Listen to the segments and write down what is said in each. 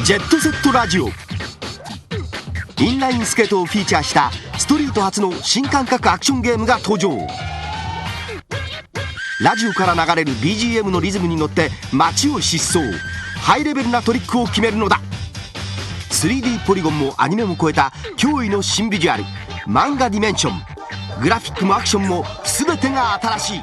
ジェットセットラジオ。インラインスケートをフィーチャーしたストリート初の新感覚アクションゲームが登場。ラジオから流れる BGM のリズムに乗って街を疾走、ハイレベルなトリックを決めるのだ。 3D ポリゴンもアニメも超えた驚異の新ビジュアル、漫画ディメンション。グラフィックもアクションも全てが新しい。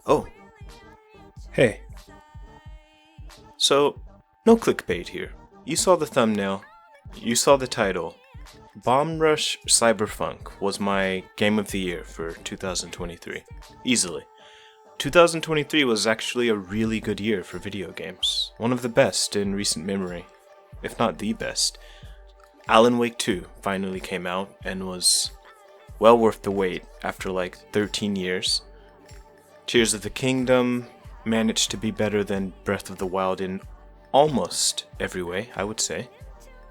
Oh. Hey. So, no clickbait here. You saw the thumbnail. You saw the title. Bombrushcyberfunk was my game of the year for 2023. Easily. 2023 was actually a really good year for video games. One of the best in recent memory, if not the best. Alan Wake 2 finally came out and was well worth the wait after like 13 years. Tears of the Kingdom managed to be better than Breath of the Wild in almost every way, I would say.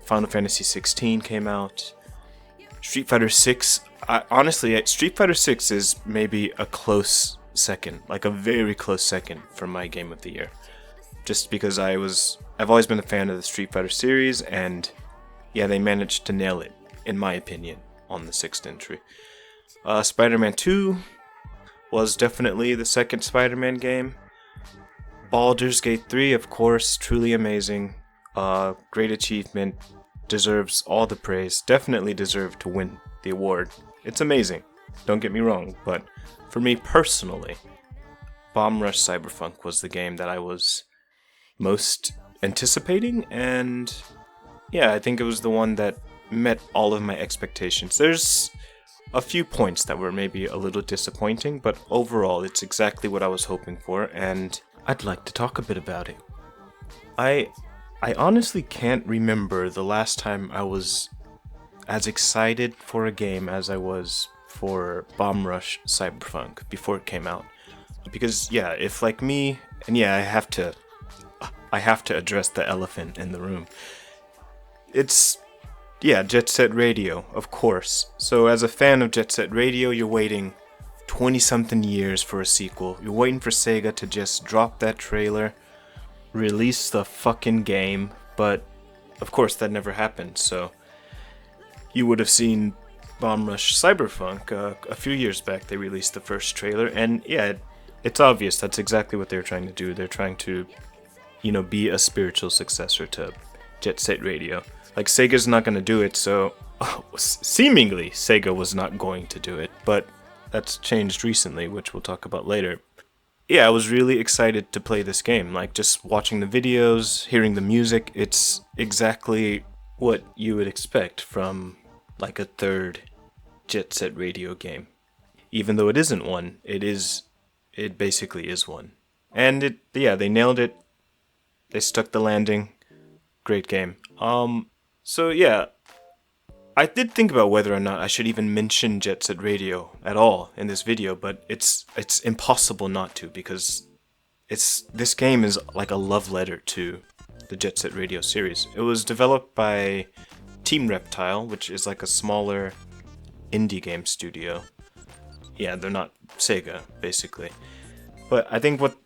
Final Fantasy 16 came out. Street Fighter 6, honestly, Street Fighter 6 is maybe a close second, like a very close second for my game of the year. Just because I've always been a fan of the Street Fighter series, and yeah, they managed to nail it, in my opinion, on the 6th entry. Spider-Man 2 was definitely the second Spider-Man game. Baldur's Gate 3, of course, truly amazing. Great achievement, deserves all the praise, definitely deserved to win the award. It's amazing, don't get me wrong, but for me personally, Bombrushcyberfunk was the game that I was most anticipating, and yeah, I think it was the one that met all of my expectations. There's a few points that were maybe a little disappointing, but overall it's exactly what I was hoping for, and I'd like to talk a bit about it. I honestly can't remember the last time I was as excited for a game as I was for Bombrushcyberfunk before it came out. Because yeah, if like me, and yeah, I have to address the elephant in the room. It's Jet Set Radio, of course. So as a fan of Jet Set Radio, you're waiting 20-something years for a sequel. You're waiting for Sega to just drop that trailer, release the fucking game, but of course that never happened, so you would have seen Bombrushcyberfunk a few years back. They released the first trailer, and yeah, it's obvious that's exactly what they're trying to do. They're trying to, be a spiritual successor to Jet Set Radio. Like, Sega's not going to do it, so seemingly Sega was not going to do it, but that's changed recently, which we'll talk about later. Yeah, I was really excited to play this game. Like, just watching the videos, hearing the music, it's exactly what you would expect from, like, a third Jet Set Radio game. Even though it isn't one, it basically is one. And they nailed it. They stuck the landing. Great game. So yeah, I did think about whether or not I should even mention Jet Set Radio at all in this video, but it's impossible not to, because this game is like a love letter to the Jet Set Radio series. It was developed by Team Reptile, which is like a smaller indie game studio. Yeah, they're not Sega, basically. But I think what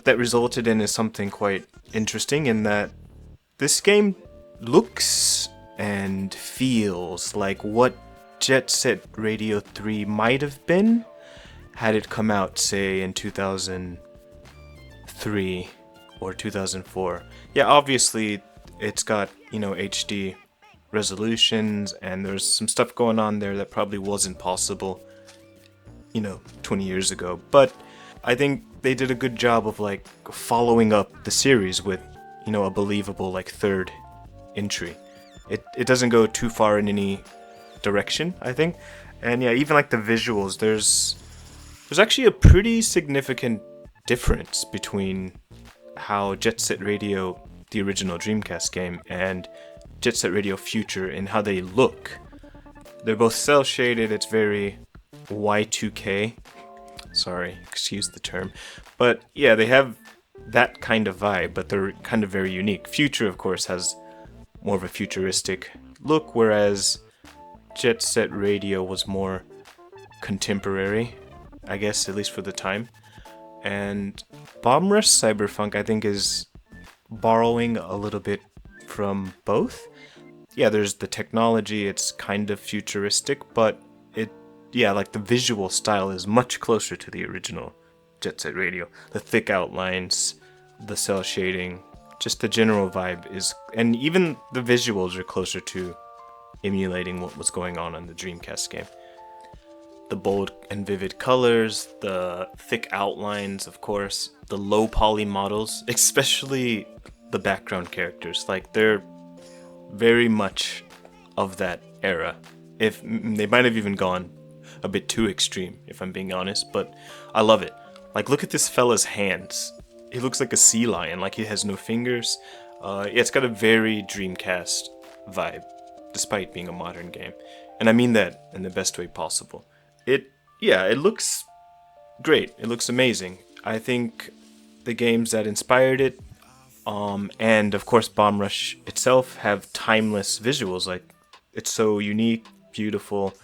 that resulted in is something quite interesting, in that this game looks and feels like what Jet Set Radio 3 might have been had it come out, say, in 2003 or 2004. Yeah, obviously it's got, HD resolutions, and there's some stuff going on there that probably wasn't possible, 20 years ago. But I think they did a good job of like following up the series with, you know, a believable like third entry. It doesn't go too far in any direction, I think. And yeah, even like the visuals, there's actually a pretty significant difference between how Jet Set Radio, the original Dreamcast game, and Jet Set Radio Future in how they look. They're both cel-shaded, it's very Y2K. Sorry, excuse the term. But yeah, they have that kind of vibe, but they're kind of very unique. Future, of course, has more of a futuristic look, whereas Jet Set Radio was more contemporary, I guess, at least for the time. And Bombrush Cyberfunk, I think, is borrowing a little bit from both. Yeah, there's the technology, it's kind of futuristic, but like the visual style is much closer to the original Jet Set Radio. The thick outlines, the cel shading, just the general vibe is, and even the visuals are closer to emulating what was going on in the Dreamcast game. The bold and vivid colors, the thick outlines, of course, the low poly models, especially the background characters, like they're very much of that era. If they might have even gone a bit too extreme, if I'm being honest, but I love it. Like, look at this fella's hands. He looks like a sea lion, like he has no fingers. It's got a very Dreamcast vibe, despite being a modern game. And I mean that in the best way possible. It looks great. It looks amazing. I think the games that inspired it, and of course Bomb Rush itself, have timeless visuals. Like, it's so unique, beautiful.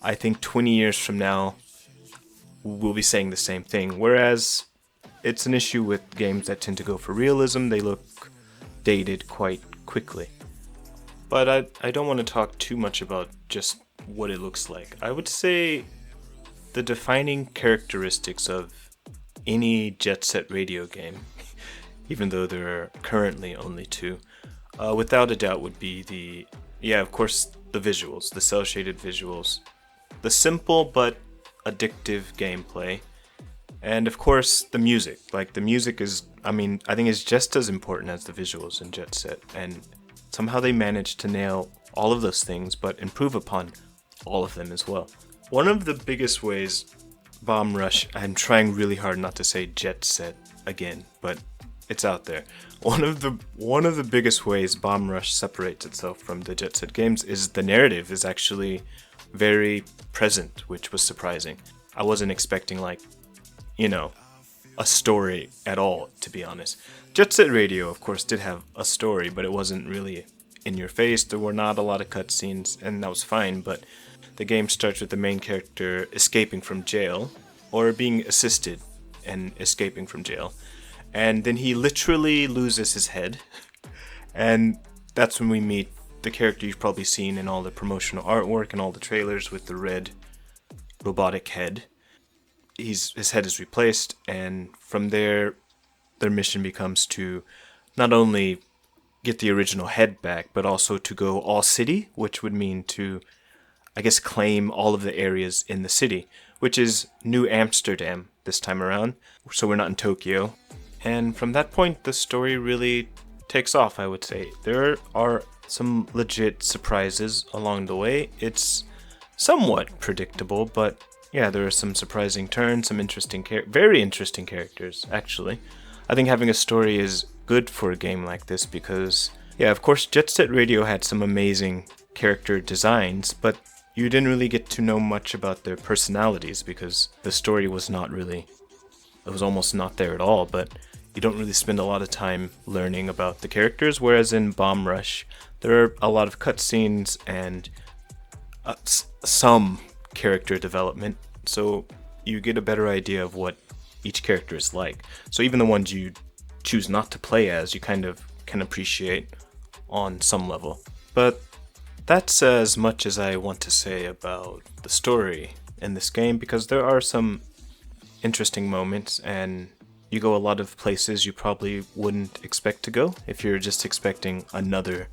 I think 20 years from now, we'll be saying the same thing. Whereas it's an issue with games that tend to go for realism. They look dated quite quickly. But I don't want to talk too much about just what it looks like. I would say the defining characteristics of any Jet Set Radio game, even though there are currently only two, without a doubt would be of course, the visuals, the cel-shaded visuals, the simple but addictive gameplay, and of course the music. Like, the music is, I think is just as important as the visuals in Jet Set, and somehow they managed to nail all of those things, but improve upon all of them as well. One of the biggest ways Bomb Rush, I'm trying really hard not to say Jet Set again, but it's out there. One of the biggest ways Bomb Rush separates itself from the Jet Set games is the narrative is actually very present, which was surprising. I wasn't expecting, like, a story at all, to be honest. Jet Set Radio, of course, did have a story, but it wasn't really in your face. There were not a lot of cutscenes, and that was fine, but the game starts with the main character escaping from jail, or being assisted in escaping from jail, and then he literally loses his head, and that's when we meet the character you've probably seen in all the promotional artwork and all the trailers with the red robotic head. His head is replaced, and from there, their mission becomes to not only get the original head back, but also to go all city, which would mean to, I guess, claim all of the areas in the city, which is New Amsterdam this time around, so we're not in Tokyo. And from that point, the story really takes off, I would say. There are some legit surprises along the way. It's somewhat predictable, but yeah, there are some surprising turns, some interesting, very interesting characters, actually. I think having a story is good for a game like this because, yeah, of course, Jet Set Radio had some amazing character designs, but you didn't really get to know much about their personalities because the story was not really, it was almost not there at all, but you don't really spend a lot of time learning about the characters, whereas in Bomb Rush, there are a lot of cutscenes and some character development, so you get a better idea of what each character is like. So even the ones you choose not to play as, you kind of can appreciate on some level. But that's as much as I want to say about the story in this game, because there are some interesting moments, and you go a lot of places you probably wouldn't expect to go if you're just expecting another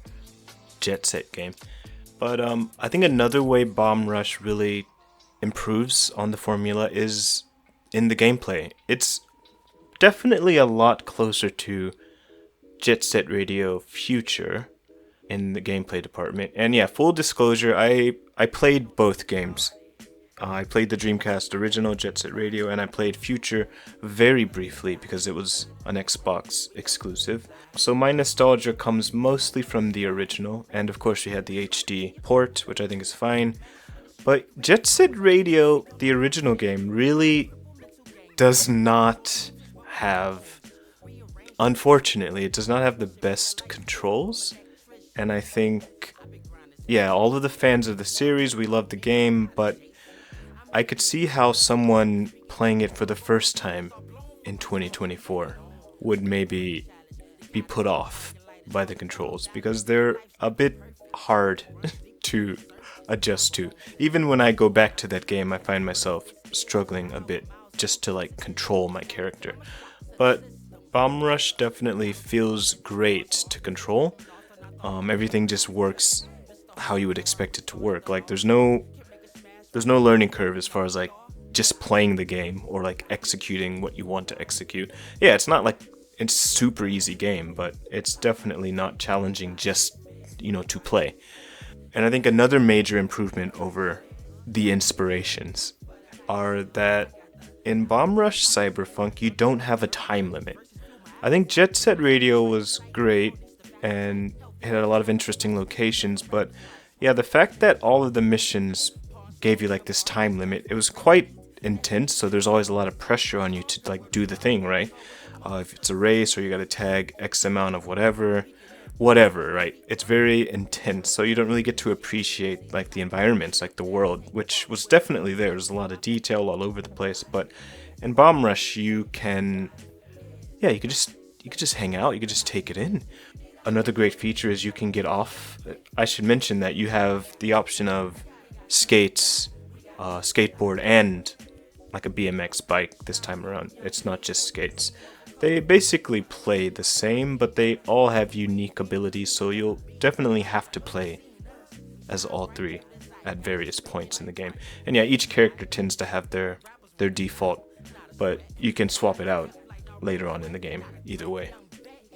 Jet Set game. But I think another way Bomb Rush really improves on the formula is in the gameplay. It's definitely a lot closer to Jet Set Radio Future in the gameplay department. And yeah, full disclosure, I played both games. I played the Dreamcast original Jet Set Radio, and I played Future very briefly because it was an Xbox exclusive. So my nostalgia comes mostly from the original, and of course we had the HD port, which I think is fine. But Jet Set Radio, the original game, really does not have, unfortunately, it does not have the best controls. And I think, yeah, all of the fans of the series, we love the game, but I could see how someone playing it for the first time in 2024 would maybe be put off by the controls because they're a bit hard to adjust to. Even when I go back to that game, I find myself struggling a bit just to like control my character. But Bomb Rush definitely feels great to control. Everything just works how you would expect it to work. Like there's no learning curve as far as like just playing the game or like executing what you want to execute. Yeah, it's not like it's super easy game, but it's definitely not challenging just, to play. And I think another major improvement over the inspirations are that in Bomb Rush Cyberfunk, you don't have a time limit. I think Jet Set Radio was great and it had a lot of interesting locations, but yeah, the fact that all of the missions gave you like this time limit, it was quite intense, so there's always a lot of pressure on you to like do the thing, right? If it's a race or you gotta tag X amount of whatever, right? It's very intense, so you don't really get to appreciate like the environments, like the world, which was definitely there. There's a lot of detail all over the place, but in Bomb Rush you can, yeah, you could just hang out, you could just take it in. Another great feature is you can get off. I should mention that you have the option of skates, skateboard, and like a BMX bike this time around. It's not just skates. They basically play the same, but they all have unique abilities, so you'll definitely have to play as all three at various points in the game. And yeah, each character tends to have their default, but you can swap it out later on in the game, either way.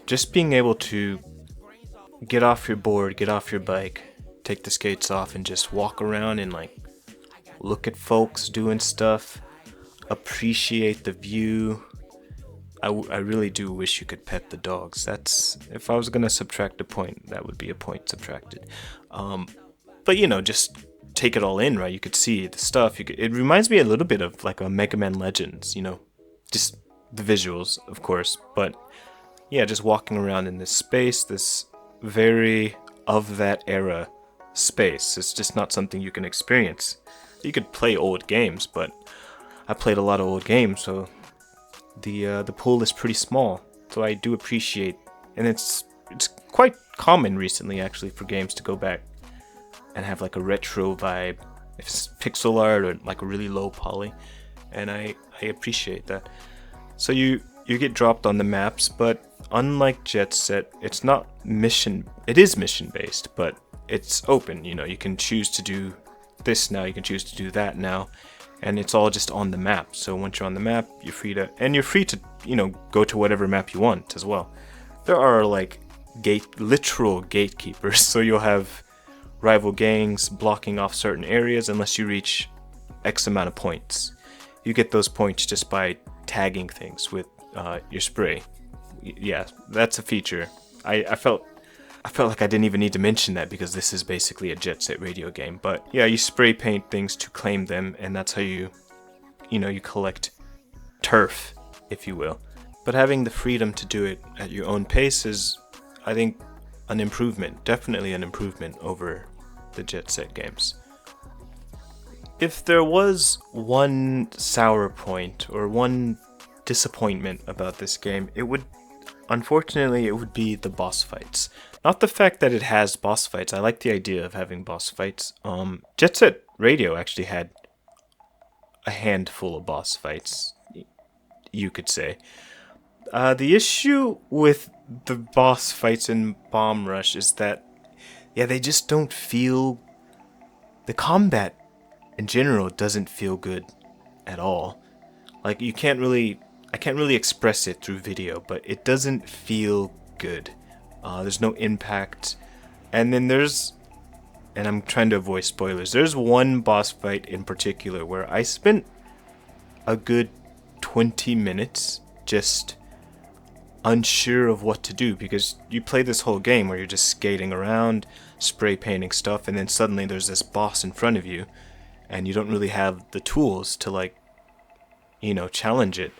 Just being able to get off your board, get off your bike, take the skates off, and just walk around and like look at folks doing stuff, appreciate the view. I really do wish you could pet the dogs. That's, if I was gonna subtract a point, that would be a point subtracted. But just take it all in, right? You could see the stuff. It reminds me a little bit of like a Mega Man Legends, just the visuals, of course. But yeah, just walking around in this space, this very of that era space. It's just not something you can experience. You could play old games, but I played a lot of old games, so the pool is pretty small. So I do appreciate, and it's quite common recently actually for games to go back and have like a retro vibe, if it's pixel art or like a really low poly, and I appreciate that. So you get dropped on the maps, but unlike Jet Set, it's not mission. It is mission based, but it's open. You can choose to do this now. You can choose to do that now, and it's all just on the map. So once you're on the map, you're free to go to whatever map you want as well. There are like literal gatekeepers. So you'll have rival gangs blocking off certain areas unless you reach X amount of points. You get those points just by tagging things with your spray. Yeah, that's a feature. I felt like I didn't even need to mention that because this is basically a Jet Set Radio game. But yeah, you spray paint things to claim them, and that's how you collect turf, if you will. But having the freedom to do it at your own pace is, I think, an improvement. Definitely an improvement over the Jet Set games. If there was one sour point or one disappointment about this game, unfortunately, it would be the boss fights. Not the fact that it has boss fights. I like the idea of having boss fights. Jet Set Radio actually had a handful of boss fights, you could say. The issue with the boss fights in Bomb Rush is that, yeah, they just don't feel... The combat in general doesn't feel good at all. Like, you can't really I can't really express it through video, but it doesn't feel good. There's no impact. And then and I'm trying to avoid spoilers, there's one boss fight in particular where I spent a good 20 minutes just unsure of what to do, because you play this whole game where you're just skating around, spray painting stuff, and then suddenly there's this boss in front of you, and you don't really have the tools to, like, challenge it.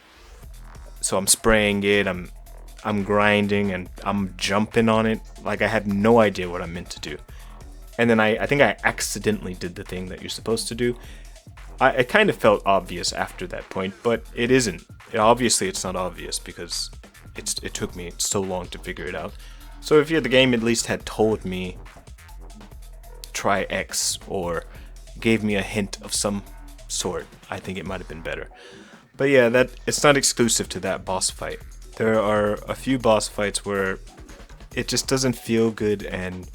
So I'm spraying it, I'm grinding, and I'm jumping on it like I had no idea what I meant to do. And then I think I accidentally did the thing that you're supposed to do. It kind of felt obvious after that point, but it isn't. Obviously, it's not obvious because it took me so long to figure it out. So if the game at least had told me try X or gave me a hint of some sort, I think it might have been better. But yeah, it's not exclusive to that boss fight. There are a few boss fights where it just doesn't feel good and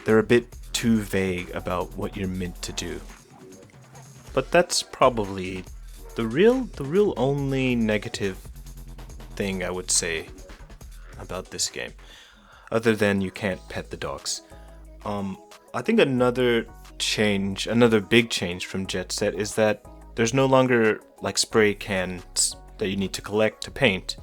they're a bit too vague about what you're meant to do. But that's probably the real only negative thing I would say about this game, other than you can't pet the dogs. I think another big change from Jet Set is that there's no longer like spray cans that you need to collect to paint.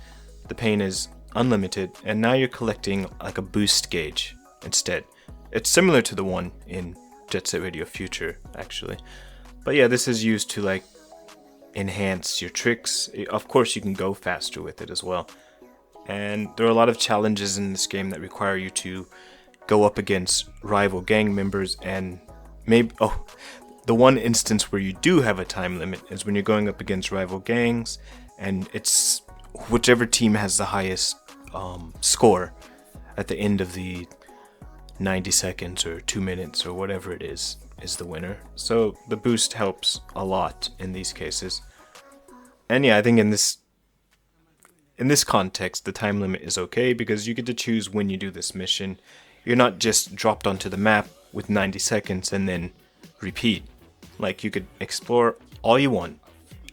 The paint is unlimited, and now you're collecting like a boost gauge instead. It's similar to the one in Jet Set Radio Future, actually. But yeah, this is used to like enhance your tricks. Of course, you can go faster with it as well. And there are a lot of challenges in this game that require you to go up against rival gang members, and the one instance where you do have a time limit is when you're going up against rival gangs, and it's whichever team has the highest score at the end of the 90 seconds or 2 minutes or whatever it is the winner. So the boost helps a lot in these cases. And yeah, I think in this context, the time limit is okay because you get to choose when you do this mission. You're not just dropped onto the map with 90 seconds and then repeat. Like, you could explore all you want,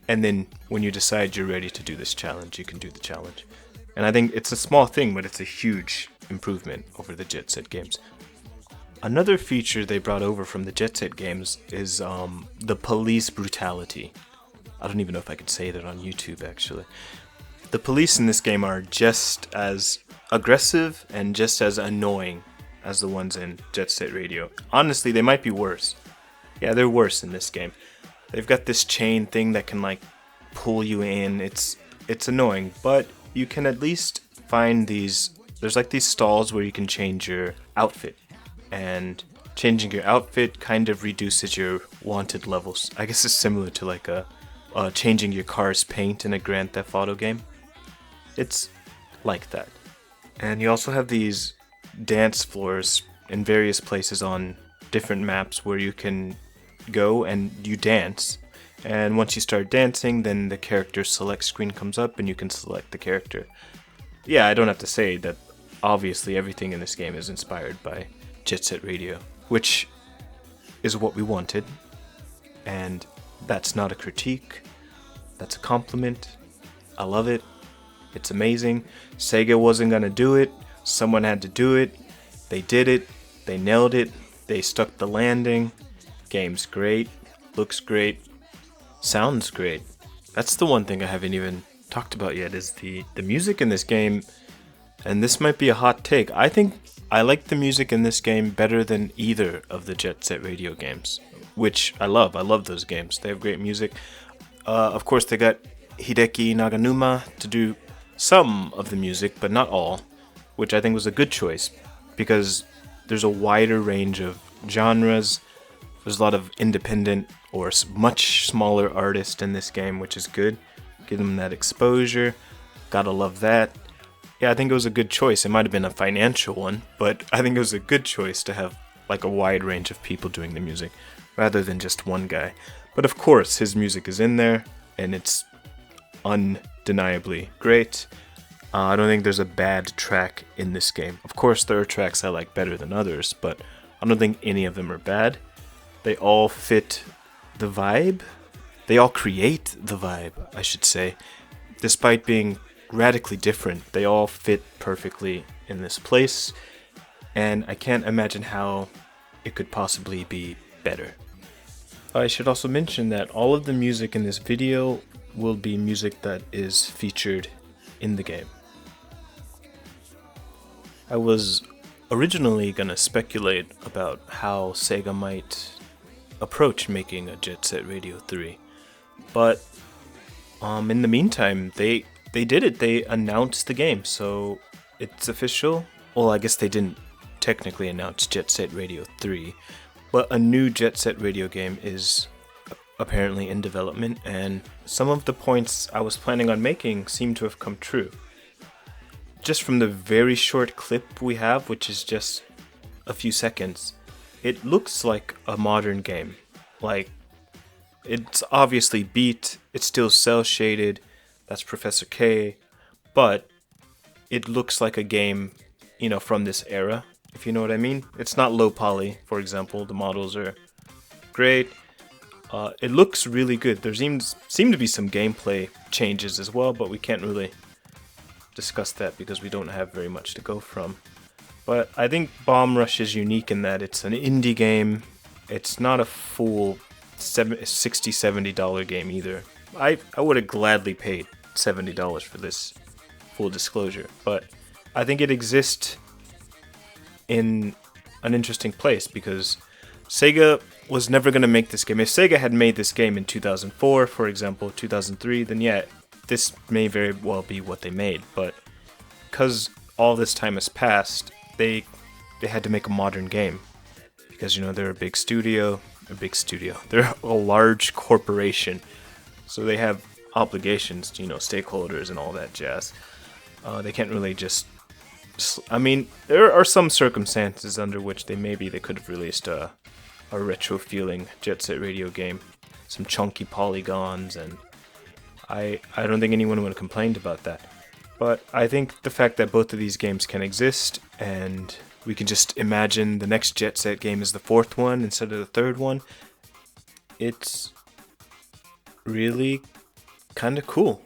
and then when you decide you're ready to do this challenge, you can do the challenge. And I think it's a small thing, but it's a huge improvement over the Jet Set games. Another feature they brought over from the Jet Set games is the police brutality. I don't even know if I could say that on YouTube, actually. The police in this game are just as aggressive and just as annoying as the ones in Jet Set Radio. Honestly, they might be worse. Yeah, they're worse in this game. They've got this chain thing that can like pull you in. It's annoying, but you can at least find these. There's like these stalls where you can change your outfit, and changing your outfit kind of reduces your wanted levels. I guess it's similar to like changing your car's paint in a Grand Theft Auto game. It's like that. And you also have these dance floors in various places on different maps where you can go and you dance. And once you start dancing, then the character select screen comes up and you can select the character. Yeah, I don't have to say that obviously everything in this game is inspired by Jet Set Radio, which is what we wanted. And that's not a critique, that's a compliment. I love it. It's amazing. Sega wasn't gonna do it. Someone had to do it. They did it. They nailed it. They stuck the landing. Game's great. Looks great. Sounds great. That's the one thing I haven't even talked about yet, is the music in this game. And this might be a hot take. I think I like the music in this game better than either of the Jet Set Radio games, which I love. I love those games. They have great music. Of course, they got Hideki Naganuma to do some of the music, but not all, which I think was a good choice because there's a wider range of genres. There's a lot of independent or much smaller artists in this game, which is good. Give them that exposure. Gotta love that. Yeah, I think it was a good choice. It might have been a financial one, but I think it was a good choice to have like a wide range of people doing the music rather than just one guy. But of course, his music is in there and it's undeniably great. I don't think there's a bad track in this game. Of course, there are tracks I like better than others, but I don't think any of them are bad. They all fit the vibe. They all create the vibe, I should say. despite being radically different, they all fit perfectly in this place, and I can't imagine how it could possibly be better. I should also mention that all of the music in this video will be music that is featured in the game. I was originally gonna speculate about how Sega might approach making a Jet Set Radio 3, but in the meantime, they did it. They announced the game, so it's official. Well, I guess they didn't technically announce Jet Set Radio 3, but a new Jet Set Radio game is apparently in development, and some of the points I was planning on making seem to have come true. Just from the very short clip we have, which is just a few seconds, it looks like a modern game. Like, it's obviously beat, it's still cel-shaded, that's Professor K, but it looks like a game, from this era, if you know what I mean. It's not low poly, for example. The models are great. It looks really good. There seem to be some gameplay changes as well, but we can't really discuss that because we don't have very much to go from. But I think Bomb Rush is unique in that it's an indie game. It's not a full $60-$70 game either. I would have gladly paid $70 for this, full disclosure, but I think it exists in an interesting place because Sega was never going to make this game. If Sega had made this game in 2004, for example, 2003, then yeah, this may very well be what they made, but because all this time has passed, they had to make a modern game because, they're a big studio. They're a large corporation, so they have obligations to, stakeholders and all that jazz. They can't really just... there are some circumstances under which they could have released a retro-feeling Jet Set Radio game. Some chunky polygons, and I don't think anyone would have complained about that. But I think the fact that both of these games can exist, and we can just imagine the next Jet Set game is the fourth one instead of the third one, it's really kind of cool.